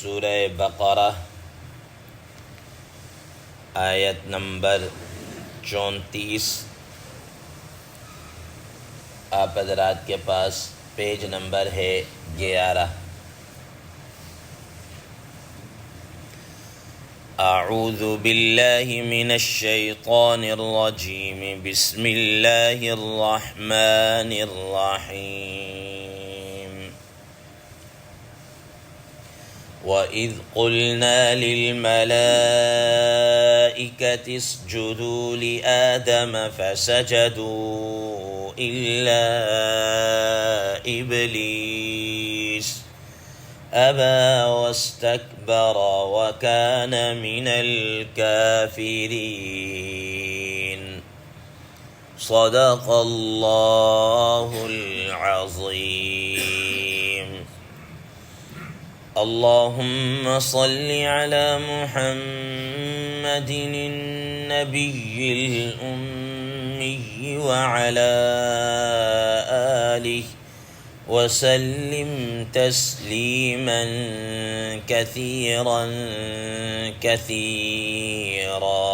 سورہ بقرہ آیت نمبر 34 آپ حضرات کے پاس پیج نمبر ہے 11۔ اعوذ باللہ من الشیطان الرجیم بسم اللہ الرحمن الرحیم۔ وَإِذْ قُلْنَا لِلْمَلَائِكَةِ اسْجُدُوا لِآدَمَ فَسَجَدُوا إِلَّا إِبْلِيسَ أَبَى وَاسْتَكْبَرَ وَكَانَ مِنَ الْكَافِرِينَ۔ صدق اللہ العظیم۔ اللہم صل علی محمد النبی الأمی وعلی آلہ وسلم تسلیما کثیرا کثیرا۔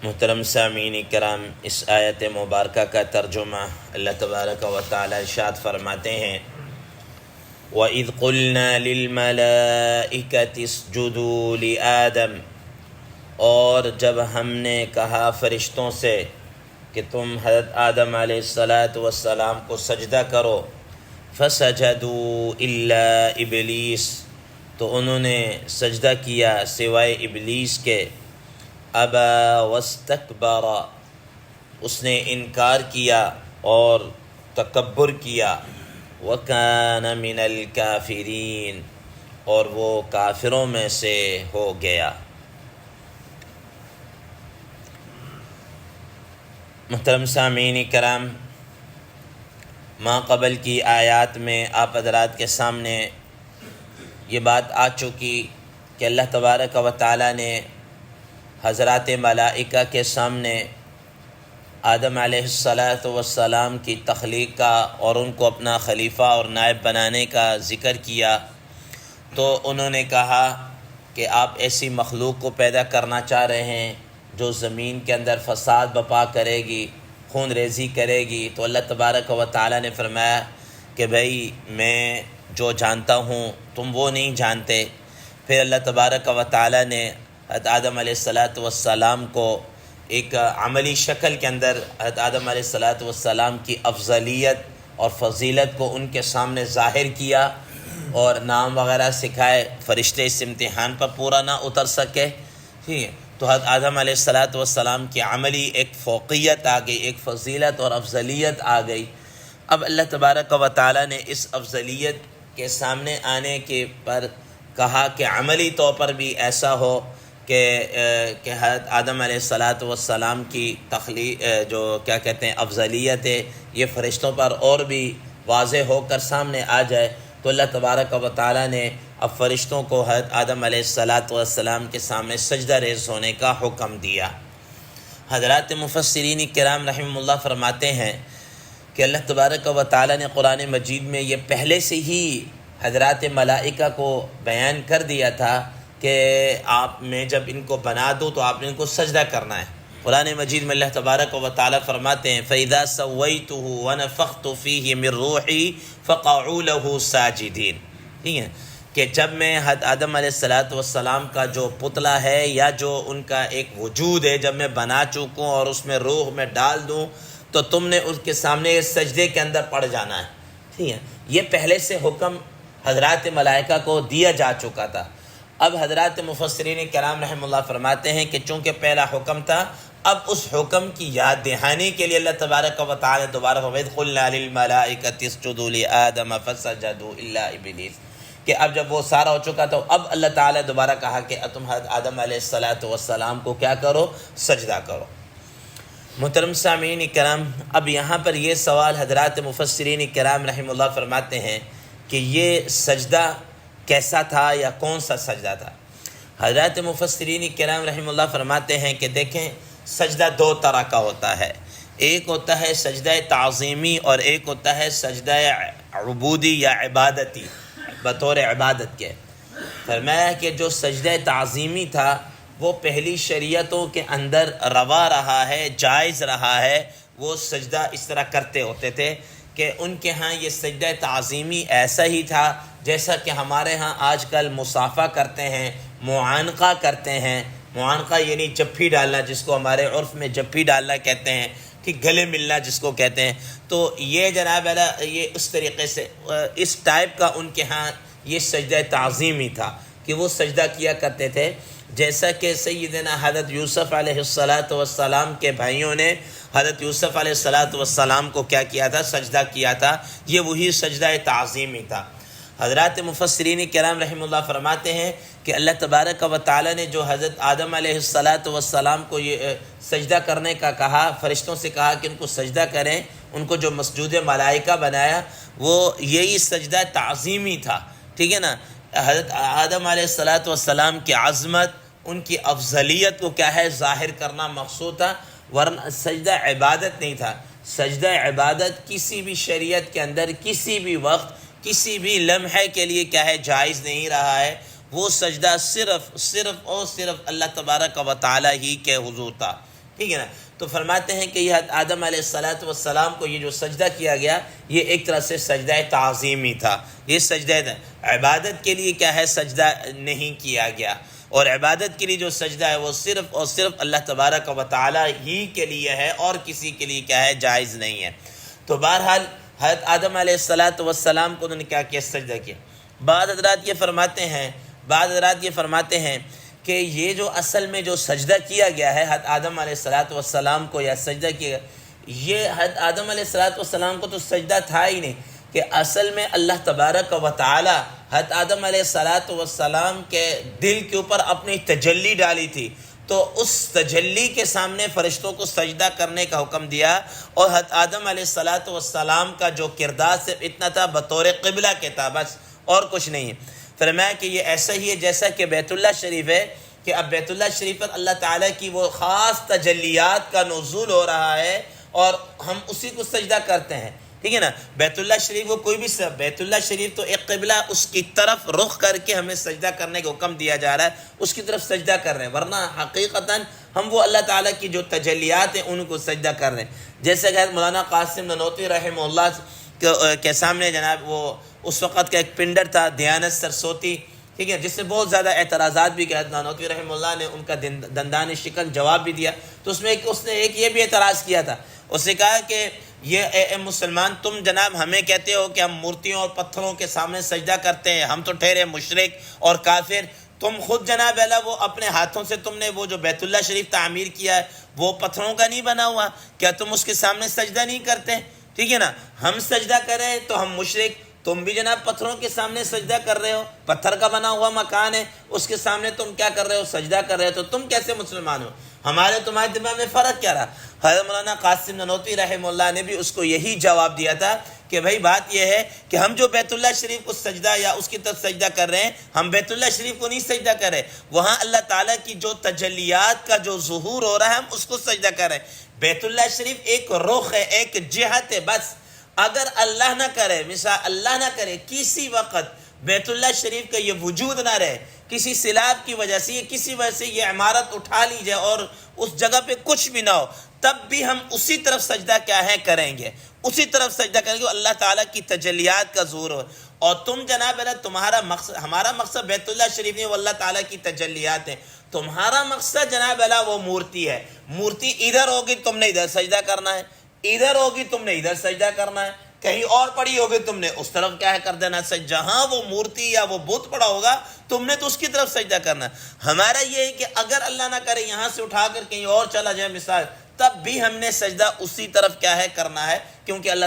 محترم سامعین کرام، اس آیت مبارکہ کا ترجمہ اللہ تبارک و تعالی ارشاد فرماتے ہیں وَإِذْ قُلْنَا لِلْمَلَائِكَةِ اسْجُدُوا لِآدَمَ، اور جب ہم نے کہا فرشتوں سے کہ تم حضرت آدم علیہ السلام کو سجدہ کرو، فَسَجَدُوا إِلَّا إِبْلِيسَ، تو انہوں نے سجدہ کیا سوائے ابلیس کے، أَبَى وَاسْتَكْبَرَ، اس نے انکار کیا اور تکبر کیا، وَكَانَ مِنَ الْكَافِرِينَ، اور وہ کافروں میں سے ہو گیا۔ محترم سامعین کرام، ماں قبل کی آیات میں آپ حضرات کے سامنے یہ بات آ چکی کہ اللہ تبارک و تعالی نے حضرات ملائکہ کے سامنے آدم علیہ السلام کی تخلیق کا اور ان کو اپنا خلیفہ اور نائب بنانے کا ذکر کیا، تو انہوں نے کہا کہ آپ ایسی مخلوق کو پیدا کرنا چاہ رہے ہیں جو زمین کے اندر فساد بپا کرے گی، خون ریزی کرے گی۔ تو اللہ تبارک و تعالی نے فرمایا کہ بھئی میں جو جانتا ہوں تم وہ نہیں جانتے۔ پھر اللہ تبارک و تعالی نے حضرت آدم علیہ السلام کو ایک عملی شکل کے اندر حضرت آدم علیہ السلام کی افضلیت اور فضیلت کو ان کے سامنے ظاہر کیا اور نام وغیرہ سکھائے، فرشتے اس امتحان پر پورا نہ اتر سکے، ٹھیک ہے، تو حضرت آدم علیہ السلام کی عملی ایک فوقیت آ گئی، ایک فضیلت اور افضلیت آ گئی۔ اب اللہ تبارک و تعالی نے اس افضلیت کے سامنے آنے کے پر کہا کہ عملی طور پر بھی ایسا ہو کہ حضرت آدم علیہ السلام کی تخلیق جو کیا کہتے ہیں افضلیت ہے، یہ فرشتوں پر اور بھی واضح ہو کر سامنے آ جائے۔ تو اللہ تبارک و تعالی نے اب فرشتوں کو حضرت آدم علیہ السلام کے سامنے سجدہ ریز ہونے کا حکم دیا۔ حضرات مفسرین کرام رحمہ اللہ فرماتے ہیں کہ اللہ تبارک و تعالی نے قرآن مجید میں یہ پہلے سے ہی حضرات ملائکہ کو بیان کر دیا تھا کہ آپ میں جب ان کو بنا دو تو آپ نے ان کو سجدہ کرنا ہے۔ قرآن مجید میں اللہ تبارک و تعالی فرماتے ہیں فَإِذَا سَوَّيْتُهُ وَنَفَخْتُ فِيهِ مِن رُّوحِي فَقَعُوا لَهُ سَاجِدِينَ، ٹھیک ہے، کہ جب میں حضرت آدم علیہ السلام کا جو پتلا ہے یا جو ان کا ایک وجود ہے جب میں بنا چکوں اور اس میں روح میں ڈال دوں تو تم نے اس کے سامنے سجدے کے اندر پڑ جانا ہے، ٹھیک ہے۔ یہ پہلے سے حکم حضرات ملائکہ کو دیا جا چکا تھا۔ اب حضرات مفسرین کرام رحمہ اللہ فرماتے ہیں کہ چونکہ پہلا حکم تھا، اب اس حکم کی یاد دہانی کے لیے اللہ تبارک و تعالی دوبارہ وَإِذْ قُلْنَا لِلْمَلَائِكَةِ اسْجُدُوا لِآدَمَ فَسَجَدُوا إِلَّا إِبْلِيسَ، کہ اب جب وہ سارا ہو چکا تو اب اللہ تعالی دوبارہ کہا کہ تم حضرت آدم علیہ السلام کو کیا کرو، سجدہ کرو۔ محترم سامعین کرام، اب یہاں پر یہ سوال حضرات مفسرین کرام رحمہ اللہ فرماتے ہیں کہ یہ سجدہ کیسا تھا یا کون سا سجدہ تھا؟ حضرات مفسرین کرام رحمہ اللہ فرماتے ہیں کہ دیکھیں سجدہ دو طرح کا ہوتا ہے، ایک ہوتا ہے سجدہ تعظیمی اور ایک ہوتا ہے سجدہ عبودی یا عبادتی۔ بطور عبادت کے۔ فرمایا کہ جو سجدہ تعظیمی تھا وہ پہلی شریعتوں کے اندر روا رہا ہے، جائز رہا ہے، وہ سجدہ اس طرح کرتے ہوتے تھے کہ ان کے ہاں یہ سجدہ تعظیمی ایسا ہی تھا جیسا کہ ہمارے ہاں آج کل مصافحہ کرتے ہیں، معانقہ کرتے ہیں۔ معانقہ یعنی جپھی ڈالنا، جس کو ہمارے عرف میں جپھی ڈالنا کہتے ہیں، ٹھیک، گلے ملنا جس کو کہتے ہیں۔ تو یہ جناب یہ اس طریقے سے اس ٹائپ کا ان کے ہاں یہ سجدہ تعظیمی تھا کہ وہ سجدہ کیا کرتے تھے، جیسا کہ سیدنا حضرت یوسف علیہ السلام کے بھائیوں نے حضرت یوسف علیہ السلام کو کیا کیا تھا؟ سجدہ کیا تھا۔ یہ وہی سجدہ تعظیمی تھا۔ حضرات مفسرین کرام رحمہ اللہ فرماتے ہیں کہ اللہ تبارک و تعالی نے جو حضرت آدم علیہ السلام کو یہ سجدہ کرنے کا کہا، فرشتوں سے کہا کہ ان کو سجدہ کریں، ان کو جو مسجود ملائکہ بنایا وہ یہی سجدہ تعظیمی تھا، ٹھیک ہے نا۔ حضرت آدم علیہ السلام کی عظمت، ان کی افضلیت کو کیا ہے؟ ظاہر کرنا مقصود تھا، ورنہ سجدہ عبادت نہیں تھا۔ سجدہ عبادت کسی بھی شریعت کے اندر کسی بھی وقت کسی بھی لمحے کے لیے کیا ہے؟ جائز نہیں رہا ہے۔ وہ سجدہ صرف اور صرف اللہ تبارک و تعالی ہی کے حضور تھا، ٹھیک ہے نا۔ تو فرماتے ہیں کہ یہ آدم علیہ السلام کو یہ جو سجدہ کیا گیا یہ ایک طرح سے سجدہ تعظیمی تھا۔ یہ سجدہ عبادت کے لیے کیا ہے؟ سجدہ نہیں کیا گیا، اور عبادت کے لیے جو سجدہ ہے وہ صرف اور صرف اللہ تبارک و تعالی ہی کے لیے ہے، اور کسی کے لیے کیا ہے؟ جائز نہیں ہے۔ تو بہرحال حضرت آدم علیہ السلام کو انہوں نے کیا کیا؟ سجدہ کیا۔ بعض حضرات یہ فرماتے ہیں کہ یہ جو اصل میں جو سجدہ کیا گیا ہے حضرت آدم علیہ السلام کو، یا سجدہ کیا گیا، یہ حضرت آدم علیہ السلام کو تو سجدہ تھا ہی نہیں، کہ اصل میں اللہ تبارک و تعالی حضرت آدم علیہ السلام کے دل کے اوپر اپنی تجلی ڈالی تھی، تو اس تجلی کے سامنے فرشتوں کو سجدہ کرنے کا حکم دیا، اور حضرت آدم علیہ السلام کا جو کردار صرف اتنا تھا، بطور قبلہ کے تھا، بس اور کچھ نہیں ہے۔ فرمایا کہ یہ ایسا ہی ہے جیسا کہ بیت اللہ شریف ہے، کہ اب بیت اللہ شریف پر اللہ تعالیٰ کی وہ خاص تجلیات کا نزول ہو رہا ہے، اور ہم اسی کو سجدہ کرتے ہیں، ٹھیک ہے نا۔ بیت اللہ شریف کو کوئی بھی بیت اللہ شریف تو ایک قبلہ، اس کی طرف رخ کر کے ہمیں سجدہ کرنے کا حکم دیا جا رہا ہے، اس کی طرف سجدہ کر رہے ہیں، ورنہ حقیقتاً ہم وہ اللہ تعالیٰ کی جو تجلیات ہیں ان کو سجدہ کر رہے ہیں۔ جیسے کہ مولانا قاسم نانوتوی رحمہ اللہ کے سامنے جناب وہ اس وقت کا ایک پنڈر تھا دیانت سرسوتی، ٹھیک ہے، جس سے بہت زیادہ اعتراضات بھی کیا، نانوتوی رحمہ اللہ نے ان کا دندان شکن جواب بھی دیا، تو اس نے ایک یہ بھی اعتراض کیا تھا، اس نے کہا کہ یہ اے مسلمان، تم جناب ہمیں کہتے ہو کہ ہم مورتیوں اور پتھروں کے سامنے سجدہ کرتے ہیں، ہم تو ٹھہرے مشرک اور کافر، تم خود جناب اللہ وہ اپنے ہاتھوں سے تم نے وہ جو بیت اللہ شریف تعمیر کیا ہے وہ پتھروں کا نہیں بنا ہوا، کیا تم اس کے سامنے سجدہ نہیں کرتے؟ ٹھیک ہے نا، ہم سجدہ کریں تو ہم مشرک، تم بھی جناب پتھروں کے سامنے سجدہ کر رہے ہو، پتھر کا بنا ہوا مکان ہے اس کے سامنے تم کیا کر رہے ہو؟ سجدہ کر رہے ہو، تو تم کیسے مسلمان ہو؟ ہمارے تمہارے دماغ میں فرق کیا رہا؟ حضرت مولانا قاسم نانوتوی رحمہ اللہ نے بھی اس کو یہی جواب دیا تھا کہ بھائی بات یہ ہے کہ ہم جو بیت اللہ شریف کو سجدہ یا اس کی طرف سجدہ کر رہے ہیں، ہم بیت اللہ شریف کو نہیں سجدہ کر رہے، وہاں اللہ تعالیٰ کی جو تجلیات کا جو ظہور ہو رہا ہے ہم اس کو سجدہ کر رہے ہیں۔ بیت اللہ شریف ایک رخ ہے، ایک جہت ہے، بس اگر اللہ نہ کرے، مثال اللہ نہ کرے کسی وقت بیت اللہ شریف کا یہ وجود نہ رہے، کسی سیلاب کی وجہ سے، کسی وجہ سے یہ عمارت اٹھا لی جائے اور اس جگہ پہ کچھ بھی نہ ہو، تب بھی ہم اسی طرف سجدہ کیا ہے کریں گے، اسی طرف سجدہ کریں گے، اللہ تعالیٰ کی تجلیات کا ظہور ہو۔ اور تم جناب تمہارا مقصد، ہمارا مقصد بیت اللہ شریف نہیں، وہ اللہ تعالیٰ کی تجلیات ہیں، تمہارا مقصد جناب وہ مورتی ہے، مورتی ادھر ہوگی تم نے ادھر سجدہ کرنا ہے، ادھر ہوگی تم نے ادھر سجدہ کرنا ہے، کہیں اور پڑی ہوگی تم نے اس طرف کیا ہے کر دینا، جہاں وہ مورتی یا وہ بت پڑا ہوگا تم نے تو اس کی طرف سجدہ کرنا ہے۔ ہمارا یہ ہے کہ اگر اللہ نہ کرے یہاں سے اٹھا کر کہیں اور چلا جائے مثال، تب بھی ہم نے سجدہ اسی طرف کیا ہے کرنا ہے، کیونکہ اللہ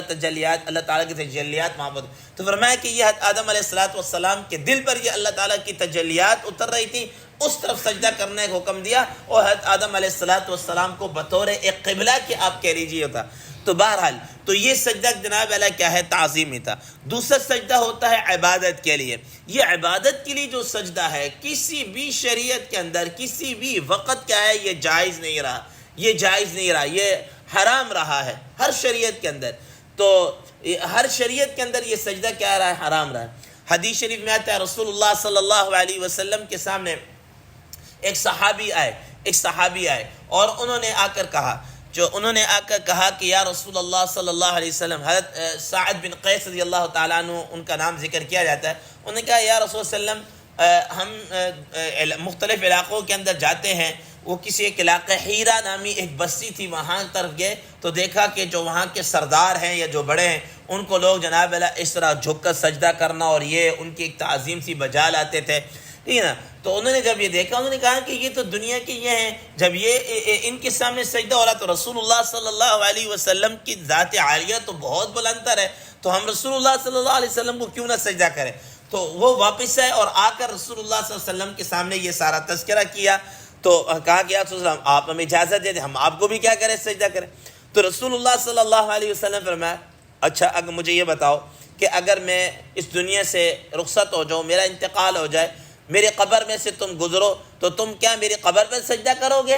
تعالیٰ کی تجلیات محبت۔ تو فرمایا کہ یہ آدم علیہ السلام کے دل پر یہ اللہ تعالیٰ کی تجلیات اتر رہی تھی، اس طرف سجدہ کرنے کا حکم دیا، اور حضرت آدم علیہ السلام کو بطور ایک قبلہ کہ آپ کہہ لیجیے ہوتا۔ تو بہرحال تو یہ سجدہ جناب اللہ کیا ہے؟ تعظیمی تھا۔ دوسرا سجدہ ہوتا ہے عبادت کے لیے۔ یہ عبادت کے لیے جو سجدہ ہے کسی بھی شریعت کے اندر کسی بھی وقت کیا ہے یہ جائز نہیں رہا، یہ جائز نہیں رہا، یہ حرام رہا ہے ہر شریعت کے اندر۔ تو ہر شریعت کے اندر یہ سجدہ کیا رہا ہے؟ حرام رہا ہے۔ حدیث شریف میں آتا ہے رسول اللہ صلی اللہ علیہ وسلم کے سامنے ایک صحابی آئے اور انہوں نے آ کر کہا کہ یا رسول اللہ صلی اللہ علیہ وسلم، حضرت سعد بن قیس رضی اللہ تعالیٰ عنہ ان کا نام ذکر کیا جاتا ہے، انہوں نے کہا یا رسول اللہ علیہ وسلم ہم مختلف علاقوں کے اندر جاتے ہیں، وہ کسی ایک علاقے ہیرا نامی ایک بستی تھی، وہاں طرف گئے تو دیکھا کہ جو وہاں کے سردار ہیں یا جو بڑے ہیں ان کو لوگ جناب اللہ اس طرح جھک کر سجدہ کرنا اور یہ ان کی ایک تعظیم سی بجا لاتے تھے، ٹھیک ہے نا۔ تو انہوں نے جب یہ دیکھا انہوں نے کہا کہ یہ تو دنیا کے یہ ہیں، جب یہ ان کے سامنے سجدہ ہو رہا تو رسول اللہ صلی اللہ علیہ وسلم کی ذات عالیہ تو بہت بلند تر ہے، تو ہم رسول اللہ صلی اللہ علیہ وسلم کو کیوں نہ سجدہ کریں۔ تو وہ واپس آئے اور آ کر رسول اللہ صلی اللہ علیہ وسلم کے سامنے یہ سارا تذکرہ کیا، تو کہا کہ یا رسول اللہ آپ ہمیں اجازت دے دیں، ہم آپ کو بھی کیا کریں، سجدہ کریں۔ تو رسول اللہ صلی اللہ علیہ وسلم فرمایا اچھا اگر مجھے یہ بتاؤ کہ اگر میں اس دنیا سے رخصت ہو جاؤں، میرا انتقال ہو جائے، میری قبر میں سے تم گزرو تو تم کیا میری قبر پہ سجدہ کرو گے؟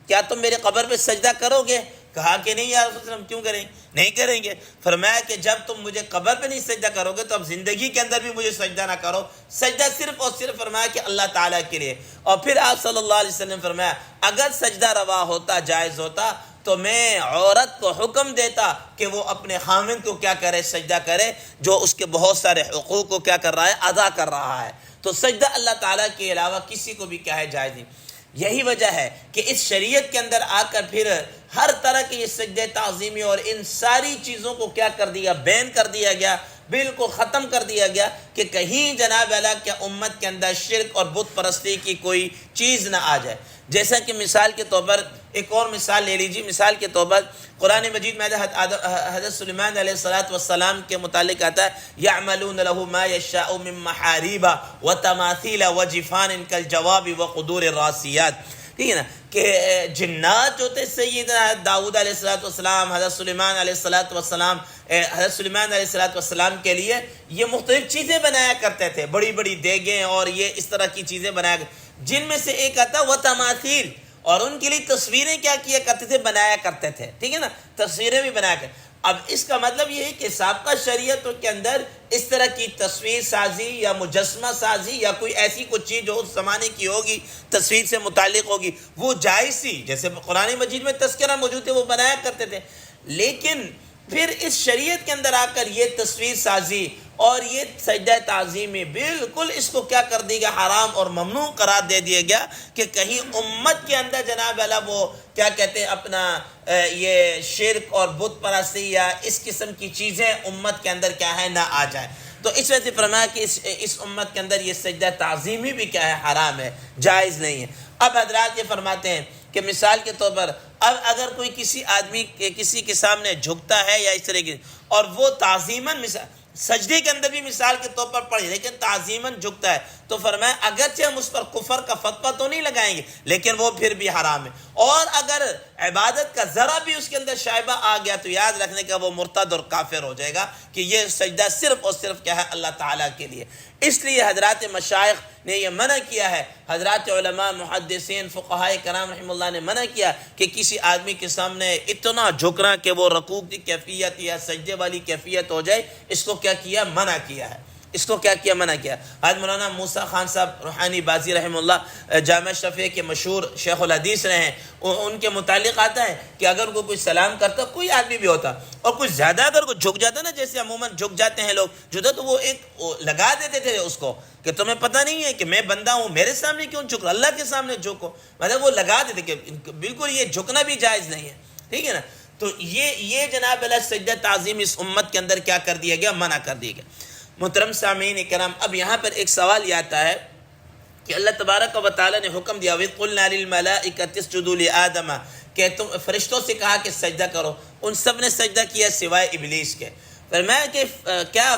کیا تم میری قبر پہ سجدہ کرو گے؟ کہا کہ نہیں یا رسول اللہ، ہم کیوں کریں، نہیں کریں گے۔ فرمایا کہ جب تم مجھے قبر پہ نہیں سجدہ کرو گے تو اب زندگی کے اندر بھی مجھے سجدہ نہ کرو، سجدہ صرف اور صرف فرمایا کہ اللہ تعالیٰ کے لیے۔ اور پھر آپ صلی اللہ علیہ وسلم فرمایا اگر سجدہ روا ہوتا، جائز ہوتا تو میں عورت کو حکم دیتا کہ وہ اپنے خامند کو کیا کرے، سجدہ کرے، جو اس کے بہت سارے حقوق کو کیا کر رہا ہے، ادا کر رہا ہے۔ تو سجدہ اللہ تعالیٰ کے علاوہ کسی کو بھی کیا ہے، جائز نہیں۔ یہی وجہ ہے کہ اس شریعت کے اندر آ کر پھر ہر طرح کے یہ سجدہ تعظیمی اور ان ساری چیزوں کو کیا کر دیا، بین کر دیا گیا، بالکل ختم کر دیا گیا کہ کہیں جناب اللہ کے امت کے اندر شرک اور بت پرستی کی کوئی چیز نہ آ جائے۔ جیسا کہ مثال کے طور پر ایک اور مثال لے لیجیے، مثال کے طور پر قرآن مجید میں حضرت سلیمان علیہ السلام کے متعلق آتا ہے یعملون له ما یشاء من محاریب وتماثیل وجفان کالجواب وقدور الراسیات، ٹھیک ہے نا، کہ جنات جو تھے سیدنا داؤد علیہ السلام، حضرت سلیمان علیہ السلام، حضرت سلیمان علیہ السلام کے لیے یہ مختلف چیزیں بنایا کرتے تھے، بڑی بڑی دیگیں اور یہ اس طرح کی چیزیں بنایا کرتے، جن میں سے ایک آتا وہ تماثیل، اور ان کے لیے تصویریں کیا کیا کرتے تھے، بنایا کرتے تھے، ٹھیک ہے نا، تصویریں بھی بنایا کرتے۔ اب اس کا مطلب یہ ہے کہ سابقہ شریعتوں کے اندر اس طرح کی تصویر سازی یا مجسمہ سازی یا کوئی ایسی کچھ چیز جو اس زمانے کی ہوگی، تصویر سے متعلق ہوگی، وہ جائز تھی، جیسے قرآن مجید میں تذکرہ موجود ہے، وہ بنایا کرتے تھے۔ لیکن پھر اس شریعت کے اندر آ کر یہ تصویر سازی اور یہ سجدہ تعظیمی بالکل اس کو کیا کر دیا گیا، حرام اور ممنوع قرار دے دیا گیا کہ کہیں امت کے اندر جناب اللہ وہ کیا کہتے ہیں اپنا یہ شرک اور بت پرستی یا اس قسم کی چیزیں امت کے اندر کیا ہے، نہ آ جائے۔ تو اس وجہ سے فرمایا کہ اس امت کے اندر یہ سجدہ تعظیمی بھی کیا ہے، حرام ہے، جائز نہیں ہے۔ اب حضرات یہ فرماتے ہیں کہ مثال کے طور پر اب اگر کوئی کسی آدمی کسی کے سامنے جھکتا ہے یا اس طرح کی، اور وہ تعظیماً سجدے کے اندر بھی مثال کے طور پر پڑھے لیکن تعظیماً جھکتا ہے، تو فرمایا اگرچہ ہم اس پر کفر کا فتویٰ تو نہیں لگائیں گے لیکن وہ پھر بھی حرام ہے، اور اگر عبادت کا ذرا بھی اس کے اندر شائبہ آ گیا تو یاد رکھنے کا وہ مرتد اور کافر ہو جائے گا کہ یہ سجدہ صرف اور صرف کیا ہے، اللہ تعالیٰ کے لیے۔ اس لیے حضرات مشائخ نے یہ منع کیا ہے، حضرات علماء محدثین فقہاء کرام رحمہ اللہ نے منع کیا کہ کسی آدمی کے سامنے اتنا جھکنا کہ وہ رکوع کی کیفیت یا سجدے والی کیفیت ہو جائے، اس کو کیا کیا، منع کیا ہے، اس کو کیا کیا، منع کیا۔ حضرت مولانا موسیٰ خان صاحب روحانی بازی رحمہ اللہ جامع شفیع کے مشہور شیخ الحدیث رہے ہیں، ان کے متعلق آتا ہے کہ اگر کوئی سلام کرتا، کوئی آدمی بھی ہوتا اور کچھ زیادہ اگر کوئی جھک جاتا نا، جیسے عموماً جھک جاتے ہیں لوگ جدا، تو وہ ایک لگا دیتے تھے اس کو کہ تمہیں پتہ نہیں ہے کہ میں بندہ ہوں، میرے سامنے کیوں جھک رہا، اللہ کے سامنے جھکو، مطلب وہ لگا دیتے کہ بالکل یہ جھکنا بھی جائز نہیں ہے، ٹھیک ہے نا۔ تو یہ جناب اللہ سجدہ تعظیم اس امت کے اندر کیا کر دیا گیا، منع کر دیا گیا۔ محترم سامعین کرام، اب یہاں پر ایک سوال یہ آتا ہے کہ اللہ تبارک و تعالیٰ نے حکم دیا وَإِذْ قُلْنَا لِلْمَلَائِكَةِ اسْجُدُوا لِآدَمَ، کہ تم فرشتوں سے کہا کہ سجدہ کرو، ان سب نے سجدہ کیا سوائے ابلیس کے۔ فرمایا کہ کیا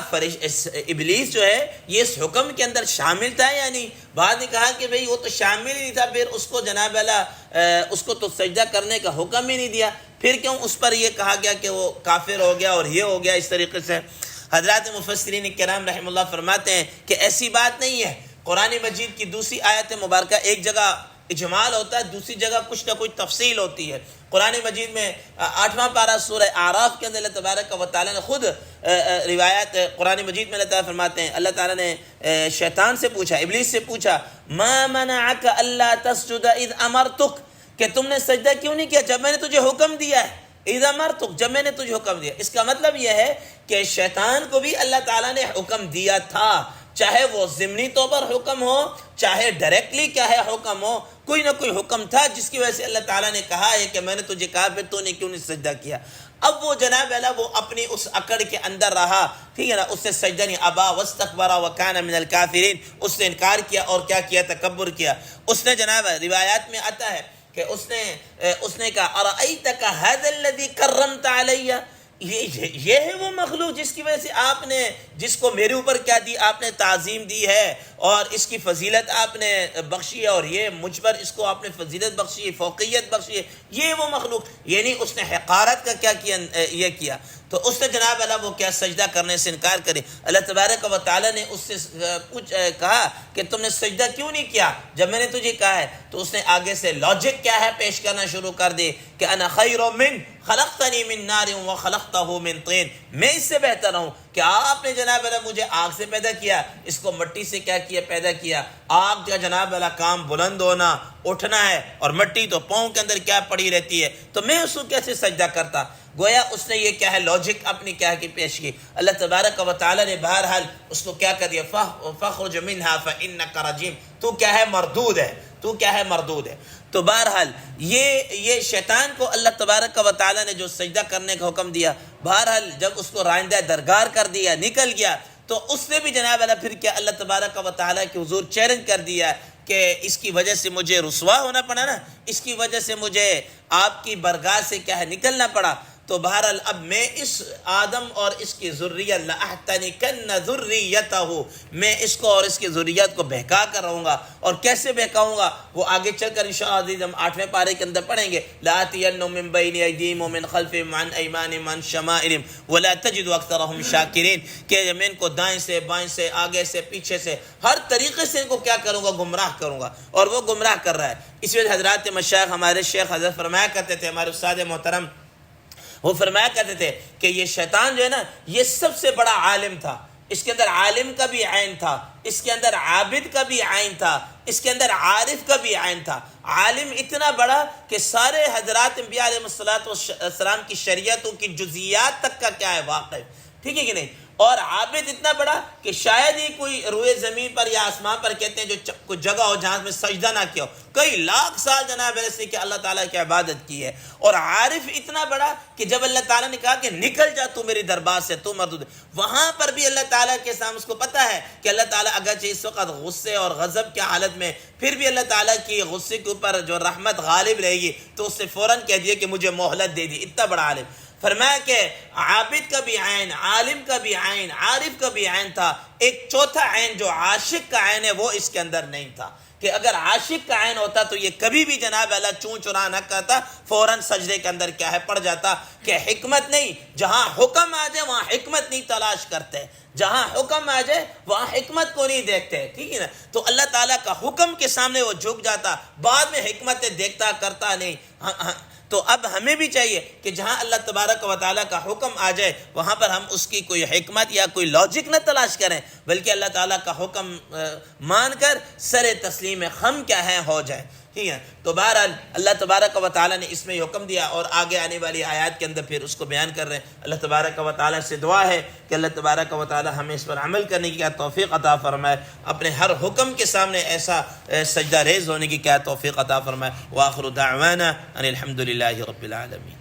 ابلیس جو ہے یہ اس حکم کے اندر شامل تھا یا نہیں؟ بعد نے کہا کہ بھئی وہ تو شامل ہی نہیں تھا، پھر اس کو جناب اللہ اس کو تو سجدہ کرنے کا حکم ہی نہیں دیا، پھر کیوں اس پر یہ کہا گیا کہ وہ کافر ہو گیا اور یہ ہو گیا اس طریقے سے؟ حضرات مفسرین کرام رحم اللہ فرماتے ہیں کہ ایسی بات نہیں ہے۔ قرآن مجید کی دوسری آیت مبارکہ ایک جگہ اجمال ہوتا ہے، دوسری جگہ کچھ نہ کچھ تفصیل ہوتی ہے۔ قرآن مجید میں 8واں پارہ سورہ اعراف کے اندر اللہ تبارک و تعالیٰ نے خود روایت قرآن مجید میں اللہ تعالیٰ فرماتے ہیں، اللہ تعالیٰ نے شیطان سے پوچھا، ابلیس سے پوچھا، ما منعک الا تسجد اذ امرتک، کہ تم نے سجدہ کیوں نہیں کیا جب میں نے تجھے حکم دیا ہے؟ اذ امرتک، جب میں نے تجھے حکم دیا۔ اس کا مطلب یہ ہے کہ شیطان کو بھی اللہ تعالیٰ نے حکم دیا تھا، چاہے وہ ضمنی طور پر حکم ہو، چاہے ڈائریکٹلی کیا ہے حکم ہو، کوئی نہ کوئی حکم تھا جس کی وجہ سے اللہ تعالیٰ نے کہا ہے کہ میں نے تجھے کہا پھر تو نے کیوں نہیں سجدہ کیا۔ اب وہ جناب اللہ وہ اپنی اس اکڑ کے اندر رہا، ٹھیک ہے نا، اس نے سجدہ نہیں، ابا واستکبر وکان من الکافرین، اس نے انکار کیا اور کیا کیا، تکبر کیا۔ اس نے جناب روایات میں آتا ہے کہ اس نے کہا ارأیتک ھذا الذی کرمت علی، یہ ہے وہ مخلوق جس کی وجہ سے آپ نے، جس کو میرے اوپر کیا دی، آپ نے تعظیم دی ہے اور اس کی فضیلت آپ نے بخشی ہے، اور یہ مجھ پر اس کو آپ نے فضیلت بخشی ہے، فوقیت بخشی ہے، یہ وہ مخلوق، یعنی اس نے حقارت کا کیا کیا، یہ کیا۔ تو اس نے جناب اللہ وہ کیا سجدہ کرنے سے انکار کرے۔ اللہ تبارک و تعالیٰ نے اس سے کہا کہ تم نے سجدہ کیوں نہیں کیا جب میں نے تجھے کہا ہے؟ تو اس نے آگے سے لاجک کیا ہے پیش کرنا شروع کر دی کہ انا خیر من خلقتنی من نار وخلقتہ من طین، میں اس سے بہتر ہوں کہ آپ نے جناب اللہ مجھے آگ سے پیدا کیا، اس کو مٹی سے کیا کیا، پیدا کیا۔ آگ کا جناب اللہ کام بلند ہونا، اٹھنا ہے، اور مٹی تو پاؤں کے اندر کیا پڑی رہتی ہے، تو میں اس کو کیسے سجدہ کرتا؟ گویا اس نے یہ کیا ہے لاجک اپنی کیا کی پیش کی۔ اللہ تبارک و تعالیٰ نے بہرحال اس کو کیا کر دیا، فخرج منہا فانک رجیم، تو کیا ہے، مردود ہے، تو کیا ہے، مردود ہے۔ تو بہرحال یہ شیطان کو اللہ تبارک و تعالیٰ نے جو سجدہ کرنے کا حکم دیا، بہرحال جب اس کو رائندہ درگار کر دیا، نکل گیا، تو اس نے بھی جناب اللہ پھر کیا اللہ تبارک و تعالیٰ کے حضور چیلنج کر دیا کہ اس کی وجہ سے مجھے رسوا ہونا پڑا نا، اس کی وجہ سے مجھے آپ کی برگاہ سے کیا ہے نکلنا پڑا۔ تو بہرحال اب میں اس آدم اور اس کی ذریت لَأَحْتَنِكَنَّ ذُرِّيَّتَهُ، میں اس کو اور اس کی ذریت کو بہکا کر رہوں گا، اور کیسے بہکاؤں گا وہ آگے چل کر انشاءاللہ ہم 8ویں پارے کے اندر پڑھیں گے۔ لَآتِيَنَّهُم مِّن بَيْنِ أَيْدِيهِمْ وَمِنْ خَلْفِهِمْ وَعَنْ أَيْمَانِهِمْ وَعَنْ شَمَائِلِهِمْ وَلَا تَجِدُ أَكْثَرَهُمْ شَاكِرِينَ، کہ میں ان کو دائیں سے، بائیں سے، آگے سے، پیچھے سے، ہر طریقے سے ان کو کیا کروں گا، گمراہ کروں گا، اور وہ گمراہ کر رہا ہے۔ اس وجہ حضرات مشایخ، ہمارے شیخ حضرت فرمایا کرتے تھے، ہمارے استاد محترم وہ فرمایا کرتے تھے کہ یہ شیطان جو ہے نا، یہ سب سے بڑا عالم تھا، اس کے اندر عالم کا بھی عین تھا، اس کے اندر عابد کا بھی عین تھا، اس کے اندر عارف کا بھی عین تھا۔ عالم اتنا بڑا کہ سارے حضرات انبیاء علیہ السلام کی شریعتوں کی جزیات تک کا کیا ہے، واقف، ٹھیک ہے کہ نہیں؟ اور عابد اتنا بڑا کہ شاید ہی کوئی روئے زمین پر یا آسمان پر کہتے ہیں جو کوئی جگہ ہو جہاں میں سجدہ نہ کیا ہو، کئی لاکھ سال جناب ایسے کہ اللہ تعالیٰ کی عبادت کی ہے۔ اور عارف اتنا بڑا کہ جب اللہ تعالیٰ نے کہا کہ نکل جا تو میری دربار سے، تو مردود، وہاں پر بھی اللہ تعالیٰ کے سامنے اس کو پتہ ہے کہ اللہ تعالیٰ اگرچہ اس وقت غصے اور غضب کی حالت میں، پھر بھی اللہ تعالیٰ کی غصے کے اوپر جو رحمت غالب رہے گی، تو اس سے فوراً کہہ دیا کہ مجھے مہلت دے دی، اتنا بڑا عالم۔ فرمایا کہ عابد کا بھی عین، عالم کا بھی عین، عارف کا بھی عین تھا، ایک چوتھا عین جو عاشق کا عین ہے وہ اس کے اندر نہیں تھا، کہ اگر عاشق کا عین ہوتا تو یہ کبھی بھی جناب اللہ چون چرا نہ کرتا، فوراً سجدے کے اندر کیا ہے پڑ جاتا، کہ حکمت نہیں، جہاں حکم آ جائے وہاں حکمت نہیں تلاش کرتے، جہاں حکم آ جائے وہاں حکمت کو نہیں دیکھتے، ٹھیک ہے نا؟ تو اللہ تعالیٰ کا حکم کے سامنے وہ جھک جاتا، بعد میں حکمتیں دیکھتا کرتا نہیں۔ تو اب ہمیں بھی چاہیے کہ جہاں اللہ تبارک و تعالیٰ کا حکم آ جائے وہاں پر ہم اس کی کوئی حکمت یا کوئی لاجک نہ تلاش کریں، بلکہ اللہ تعالیٰ کا حکم مان کر سر تسلیم خم کیا ہے ہو جائے، ٹھیک ہے؟ تو بہرحال اللہ تبارک و تعالیٰ نے اس میں حکم دیا، اور آگے آنے والی آیات کے اندر پھر اس کو بیان کر رہے ہیں۔ اللہ تبارک و تعالیٰ سے دعا ہے کہ اللہ تبارک و تعالیٰ ہمیں اس پر عمل کرنے کی کیا توفیق عطا فرمائے، اپنے ہر حکم کے سامنے ایسا سجدہ ریز ہونے کی کیا توفیق عطا فرمائے۔ وآخر دعوانا ان الحمد للہ رب العالمین۔